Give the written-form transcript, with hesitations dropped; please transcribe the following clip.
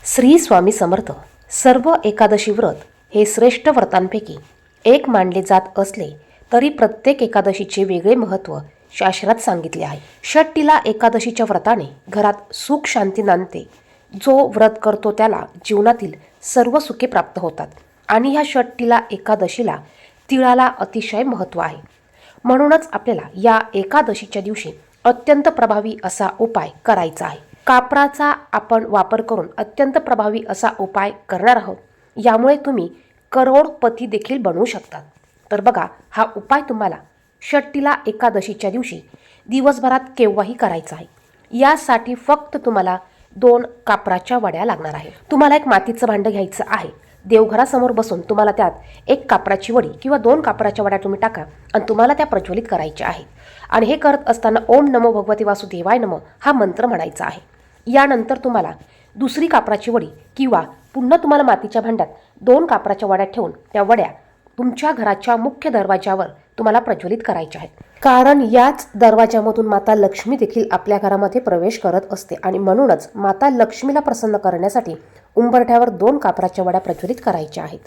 श्री स्वामी समर्थ. सर्व एकादशी व्रत हे श्रेष्ठ व्रतांपैकी एक मानले जात असले तरी प्रत्येक एकादशीचे वेगळे महत्त्व शास्त्रात सांगितले आहे. षष्ठीला एकादशीच्या व्रताने घरात सुख शांती नांदते. जो व्रत करतो त्याला जीवनातील सर्व सुखे प्राप्त होतात आणि ह्या षष्ठीला एकादशीला तिळाला अतिशय महत्त्व आहे. म्हणूनच आपल्याला या एकादशीच्या दिवशी अत्यंत प्रभावी असा उपाय करायचा आहे. कापराचा आपण वापर करून अत्यंत प्रभावी असा उपाय करणार आहोत. यामुळे तुम्ही करोडपती देखील बनवू शकतात. तर बघा, हा उपाय तुम्हाला षष्ठीला एकादशीच्या दिवशी दिवसभरात केव्हाही करायचा आहे. यासाठी फक्त तुम्हाला 2 कापराच्या वड्या लागणार आहे. तुम्हाला एक मातीचं भांडं घ्यायचं आहे. देवघरासमोर बसून तुम्हाला त्यात 1 कापराची वडी किंवा 2 कापराच्या वड्या तुम्ही टाका आणि तुम्हाला त्या प्रज्वलित करायच्या आहेत. आणि हे करत असताना ओम नमो भगवते वासुदेवाय नमः हा मंत्र म्हणायचा आहे. यानंतर तुम्हाला दुसरी कापराची वडी किंवा पुन्हा तुम्हाला मातीच्या भांड्यात 2 कापराच्या वड्या ठेवून त्या वड्या तुमच्या घराच्या मुख्य दरवाजावर तुम्हाला प्रज्वलित करायच्या आहेत. कारण याच दरवाजामधून माता लक्ष्मी देखील आपल्या घरामध्ये प्रवेश करत असते आणि म्हणूनच माता लक्ष्मीला प्रसन्न करण्यासाठी उंबरठ्यावर 2 कापराच्या वड्या प्रज्वलित करायच्या आहेत.